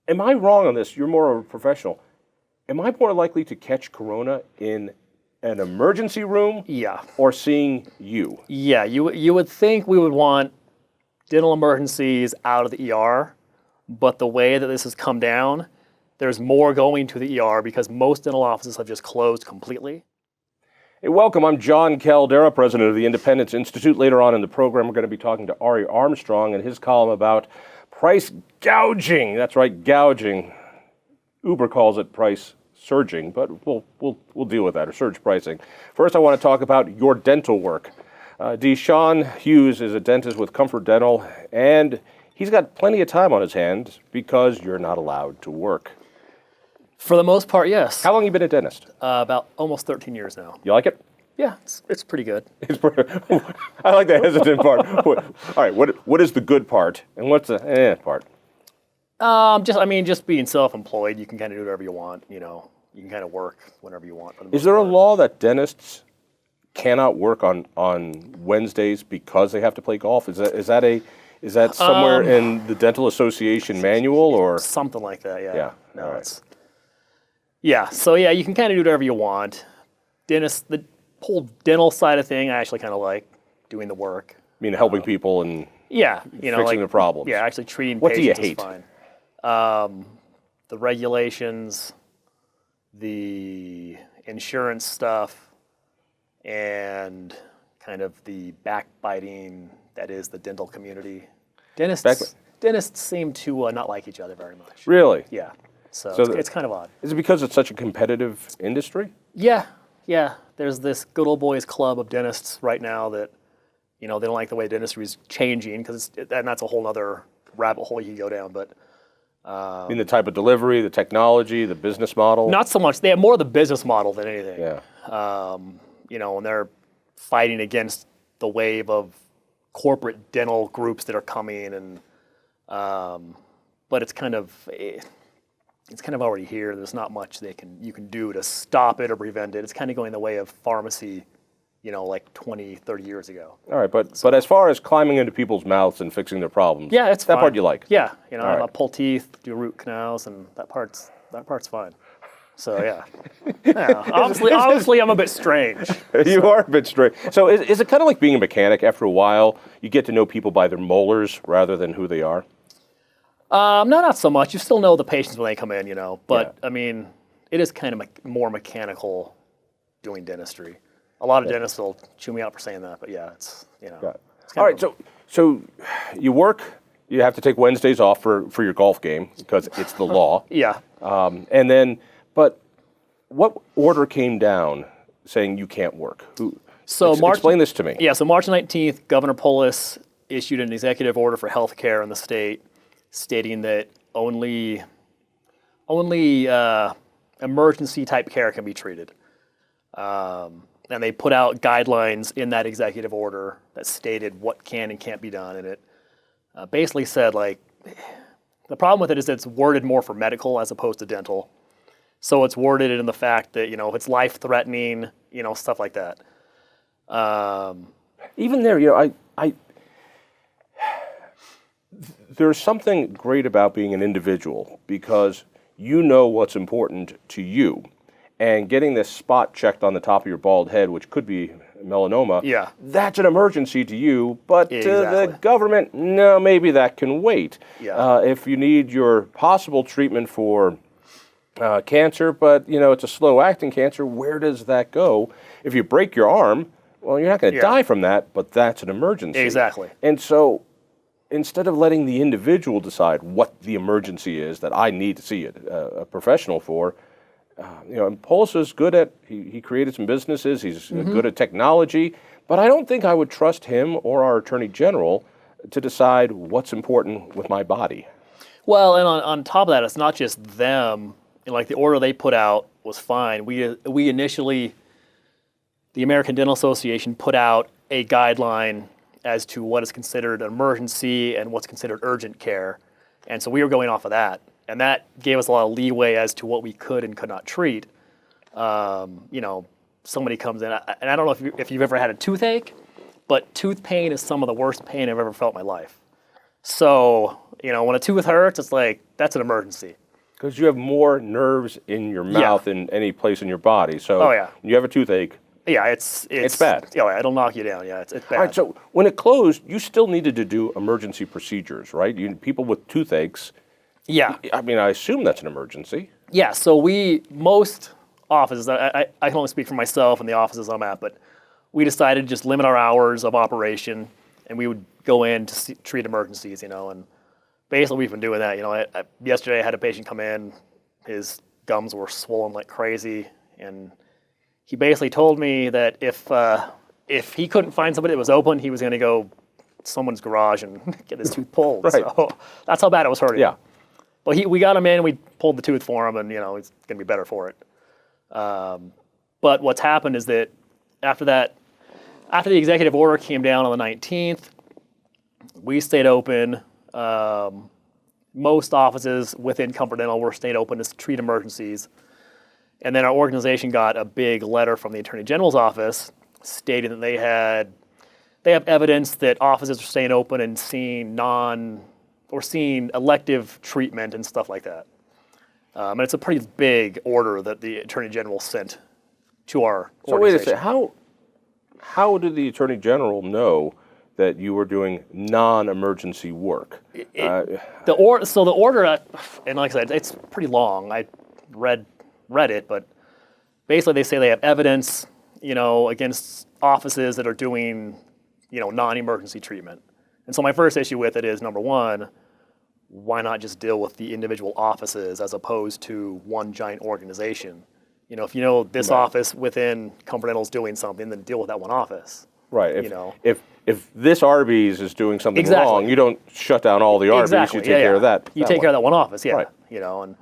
am I wrong on this? You're more of a professional. Am I more likely to catch corona in an emergency room Yeah. or seeing you? Yeah, you would think we would want dental emergencies out of the ER, but the way that this has come down, there's more going to the ER because most dental offices have just closed completely. Hey, welcome. I'm John Caldera, president of the Independence Institute. Later on in the program, we're going to be talking to Ari Armstrong and his column about price gouging. That's right, gouging. Uber calls it price surging, but we'll deal with that, or surge pricing. First, I want to talk about your dental work. JaShon Hughes is a dentist with Comfort Dental, and he's got plenty of time on his hands because you're not allowed to work. For the most part, yes. How long have you been a dentist? About almost 13 years now. You like it? Yeah, it's pretty good. I like the hesitant part. All right, what is the good part, and what's the part? Just being self-employed, you can kind of do whatever you want. You know, you can kind of work whenever you want. Is there a law that dentists cannot work on Wednesdays because they have to play golf? Is that somewhere in the Dental Association manual or something like that? Yeah. Yeah. No, all right. it's. Yeah. So yeah, you can kind of do whatever you want. The whole dental side of thing, I actually kind of like doing the work. I mean, helping people and Yeah, fixing the problems. Yeah, actually treating What do you patients hate? is fine. The regulations, the insurance stuff, and kind of the backbiting that is the dental community. Dentists seem to not like each other very much. Really? Yeah, so it's kind of odd. Is it because it's such a competitive industry? Yeah. There's this good old boys club of dentists right now that, they don't like the way dentistry is changing and that's a whole other rabbit hole you can go down. But I mean, the type of delivery, the technology, the business model? not so much. They have more of the business model than anything. Yeah. And they're fighting against the wave of corporate dental groups that are coming, and but it's kind of already here. There's not much you can do to stop it or prevent it. It's kind of going the way of pharmacy, like 20, 30 years ago. All right, but as far as climbing into people's mouths and fixing their problems, Yeah, it's that fine. part you like? Yeah, right. I pull teeth, do root canals, and that part's fine. So yeah, obviously I'm a bit strange. You are a bit straight. So is it kind of like being a mechanic? After a while, you get to know people by their molars rather than who they are? No, not so much. You still know the patients when they come in, But Yeah. I mean, it is kind of more mechanical doing dentistry. A lot of dentists will chew me out for saying that, but yeah, it's Got it. it's All kind right, so you work. You have to take Wednesdays off for your golf game because it's the law. Yeah. But what order came down saying you can't work? So Explain this to me. Yeah, so March 19th, Governor Polis issued an executive order for healthcare in the state, stating that only emergency type care can be treated. And they put out guidelines in that executive order that stated what can and can't be done. And it basically said, the problem with it is it's worded more for medical as opposed to dental. So it's worded in the fact that, if it's life-threatening, stuff like that. Even there, there's something great about being an individual because you know what's important to you. And getting this spot checked on the top of your bald head, which could be melanoma, Yeah. that's an emergency to you. But to Exactly. the government, no, maybe that can wait. Yeah. If you need your possible treatment for cancer, but it's a slow-acting cancer, where does that go? If you break your arm, well, you're not going to die from that, but that's an emergency. Exactly. And so instead of letting the individual decide what the emergency is that I need to see a professional for, and Polis is good at, he created some businesses, he's good at technology, but I don't think I would trust him or our Attorney General to decide what's important with my body. Well, and on top of that, it's not just them. The order they put out was fine. We initially, the American Dental Association put out a guideline as to what is considered an emergency and what's considered urgent care. And so we were going off of that. And that gave us a lot of leeway as to what we could and could not treat. Somebody comes in, and I don't know if you've ever had a toothache, but tooth pain is some of the worst pain I've ever felt in my life. So, when a tooth hurts, it's like, that's an emergency. Because you have more nerves in your mouth than any place in your body. So when you have a toothache. Yeah, it's bad. Yeah, it'll knock you down. Yeah, it's bad. All right, so when it closed, you still needed to do emergency procedures, right? People with toothaches. Yeah. I mean, I assume that's an emergency. Yeah, so most offices, I can only speak for myself and the offices I'm at, but we decided to just limit our hours of operation, and we would go in to treat emergencies, and basically we've been doing that. Yesterday I had a patient come in, his gums were swollen like crazy, and he basically told me that if he couldn't find somebody that was open, he was going to go to someone's garage and get his tooth pulled. Right. So that's how bad it was hurting. Yeah. But we got him in, we pulled the tooth for him, and he's going to be better for it. But what's happened is that after the executive order came down on the 19th, we stayed open. Most offices within Comfort Dental were stayed open to treat emergencies. And then our organization got a big letter from the Attorney General's office stating that they have evidence that offices are staying open and seeing elective treatment and stuff like that. And it's a pretty big order that the Attorney General sent to our organization. So wait a second, how did the Attorney General know that you were doing non-emergency work? The order, and like I said, it's pretty long. I read it, but basically they say they have evidence, against offices that are doing, non-emergency treatment. And so my first issue with it is, number one, why not just deal with the individual offices as opposed to one giant organization? If this office within Comfort Dental is doing something, then deal with that one office. Right. If this Arby's is doing something wrong, you don't shut down all the Arby's. You take care of that. You take care of that one office. Yeah. Right. And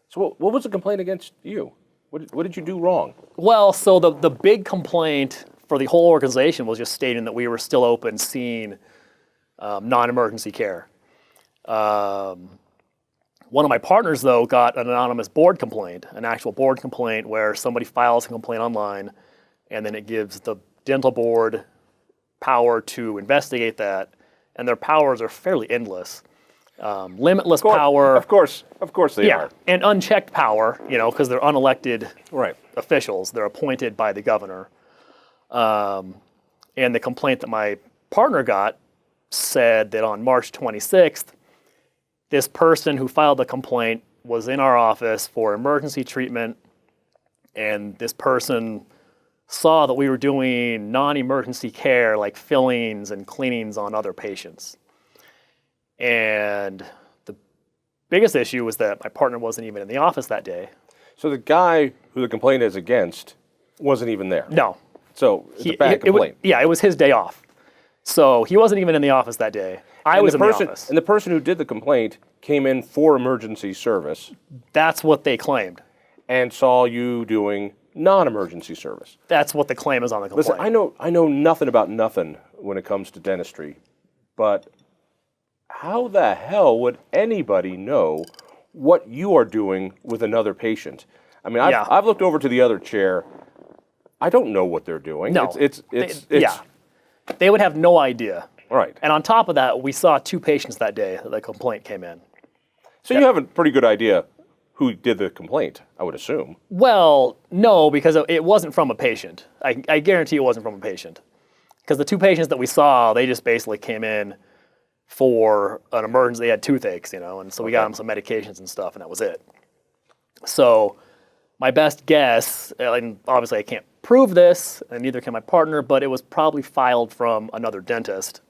so what was the complaint against you? What did you do wrong? well, so the big complaint for the whole organization was just stating that we were still open seeing non-emergency care. One of my partners, though, got an anonymous board complaint, an actual board complaint where somebody files a complaint online, and then it gives the dental board power to investigate that, and their powers are fairly endless. Limitless power. Of course they are. And unchecked power, because they're unelected Right. officials. They're appointed by the governor. And the complaint that my partner got said that on March 26th, this person who filed the complaint was in our office for emergency treatment, and this person saw that we were doing non-emergency care like fillings and cleanings on other patients. And the biggest issue was that my partner wasn't even in the office that day. So the guy who the complaint is against wasn't even there. No. So it's a bad complaint. It was his day off. So he wasn't even in the office that day. I was in the office. And the person who did the complaint came in for emergency service. That's what they claimed. And saw you doing non-emergency service. That's what the claim is on the complaint. Listen, I know nothing about nothing when it comes to dentistry, but how the hell would anybody know what you are doing with another patient? I mean, I've looked over to the other chair. I don't know what they're doing. No. It's They would have no idea. Right. And on top of that, we saw 2 patients that day that the complaint came in. So you have a pretty good idea who did the complaint, I would assume. Well, no, because it wasn't from a patient. I guarantee it wasn't from a patient. Because the 2 patients that we saw, they just basically came in for an emergency. They had toothaches, and so we got them some medications and stuff, and that was it. So my best guess, and obviously I can't prove this, and neither can my partner, but it was probably filed from another dentist,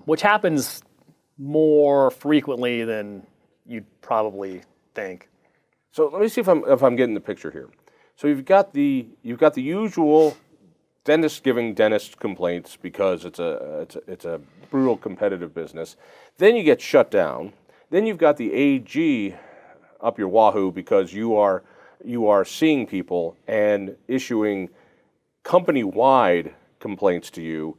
which happens more frequently than you'd probably think. So let me see if I'm getting the picture here. So you've got the usual dentist giving dentist complaints because it's a brutal competitive business. Then you get shut down. Then you've got the AG up your wahoo because you are seeing people and issuing company-wide complaints to you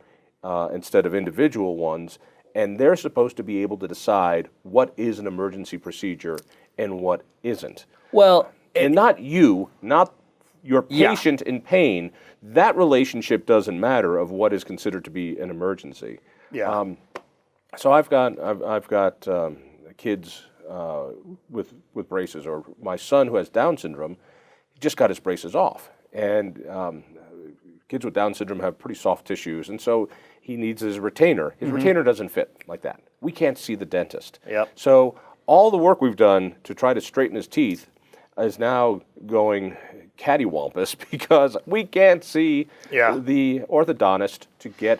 instead of individual ones, and they're supposed to be able to decide what is an emergency procedure and what isn't. Well, and not your patient in pain. That relationship doesn't matter of what is considered to be an emergency. Yeah. So I've got kids with braces, or my son who has Down syndrome, he just got his braces off, and kids with Down syndrome have pretty soft tissues, and so he needs his retainer. His retainer doesn't fit like that. We can't see the dentist. Yep. So all the work we've done to try to straighten his teeth is now going cattywampus because we can't see the orthodontist to get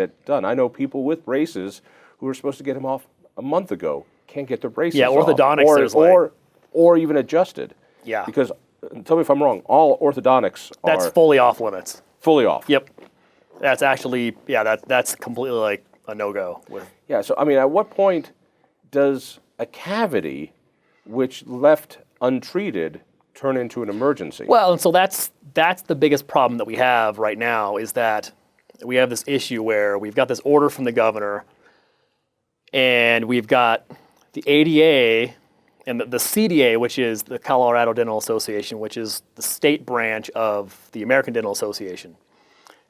it done. I know people with braces who were supposed to get him off a month ago can't get their braces off. Orthodontics or even adjusted. Yeah. Because, tell me if I'm wrong, all orthodontics That's are fully off limits. fully off. Yep. That's actually, that's completely like a no-go. Yeah, so I mean, at what point does a cavity which left untreated turn into an emergency? Well, and so that's the biggest problem that we have right now is that we have this issue where we've got this order from the governor and we've got the ADA and the CDA, which is the Colorado Dental Association, which is the state branch of the American Dental Association.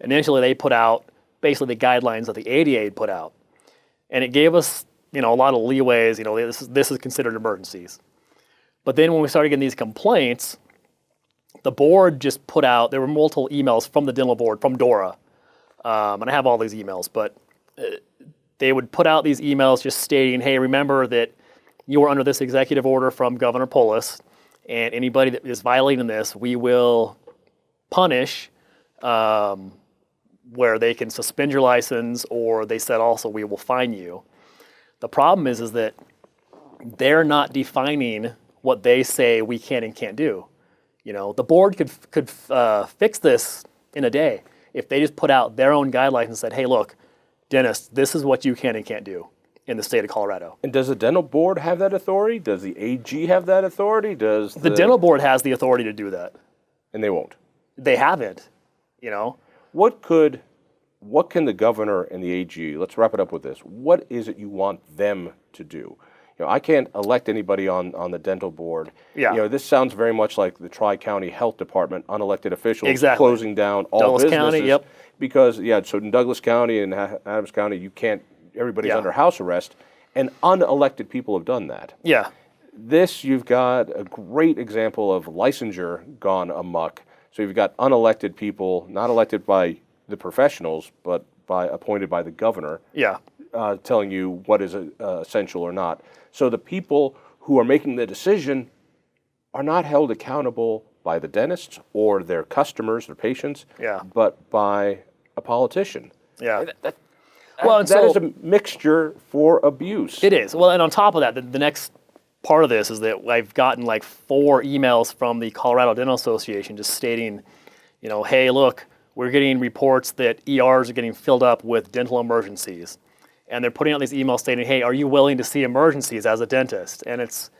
Initially, they put out basically the guidelines that the ADA put out. And it gave us, a lot of leeways, this is considered emergencies. But then when we started getting these complaints, the board just put out, there were multiple emails from the dental board, from DORA, and I have all these emails, but they would put out these emails just stating, hey, remember that you were under this executive order from Governor Polis, and anybody that is violating this, we will punish, where they can suspend your license, or they said also we will fine you. The problem is that they're not defining what they say we can and can't do. The board could fix this in a day if they just put out their own guidelines and said, hey, look, dentists, this is what you can and can't do in the state of Colorado. And does the dental board have that authority? Does the AG have that authority? Does the dental board has the authority to do that. And they won't. They haven't, What can the governor and the AG, let's wrap it up with this, what is it you want them to do? I can't elect anybody on the dental board. Yeah. This sounds very much like the Tri-County Health Department, unelected officials closing down all Douglas businesses. County, yep. Because, so in Douglas County and Adams County, everybody's under house arrest, and unelected people have done that. Yeah. You've got a great example of licensure gone amok. So you've got unelected people, not elected by the professionals, but appointed by the governor. Yeah. Telling you what is essential or not. So the people who are making the decision are not held accountable by the dentists or their customers, their patients, but by a politician. Yeah. That is a mixture for abuse. It is. Well, and on top of that, the next part of this is that I've gotten like 4 emails from the Colorado Dental Association just stating, hey, look, we're getting reports that ERs are getting filled up with dental emergencies. And they're putting out these emails stating, hey, are you willing to see emergencies as a dentist? And it's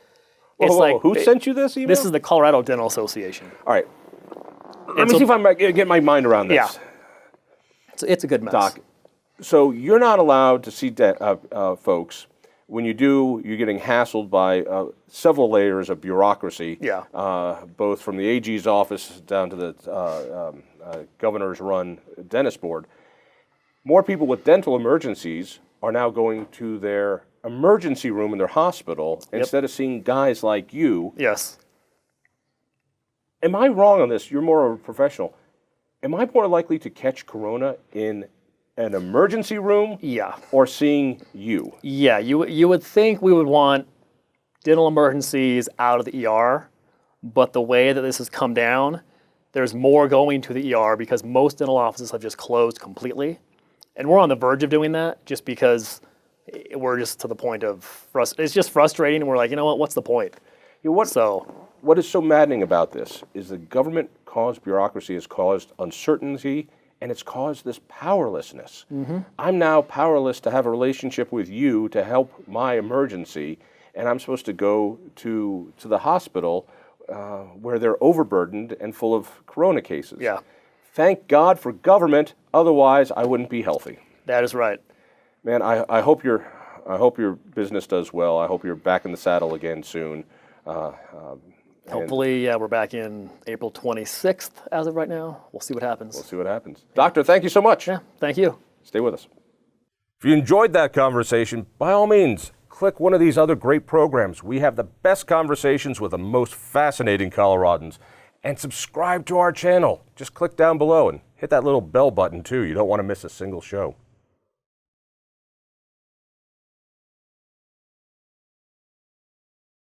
like... Who sent you this email? This is the Colorado Dental Association. All right. Let me see if I can get my mind around this. Yeah. It's a good mess. Doc, so you're not allowed to see folks. When you do, you're getting hassled by several layers of bureaucracy, both from the AG's office down to the governor's run dentist board. More people with dental emergencies are now going to their emergency room in their hospital instead of seeing guys like you. Yes. Am I wrong on this? You're more of a professional. Am I more likely to catch corona in an emergency room or seeing you? Yeah, you would think we would want dental emergencies out of the ER, but the way that this has come down, there's more going to the ER because most dental offices have just closed completely. And we're on the verge of doing that just because we're just to the point of, it's just frustrating. And we're like, what's the point? What is so maddening about this is the government-caused bureaucracy has caused uncertainty, and it's caused this powerlessness. Mm-hmm. I'm now powerless to have a relationship with you to help my emergency, and I'm supposed to go to the hospital where they're overburdened and full of corona cases. Yeah. Thank God for government, otherwise I wouldn't be healthy. That is right. Man, I hope your business does well. I hope you're back in the saddle again soon. Hopefully, we're back in April 26th as of right now. We'll see what happens. Doctor, thank you so much. Yeah, thank you. Stay with us. If you enjoyed that conversation, by all means, click one of these other great programs. We have the best conversations with the most fascinating Coloradans. And subscribe to our channel. Just click down below and hit that little bell button too. You don't want to miss a single show.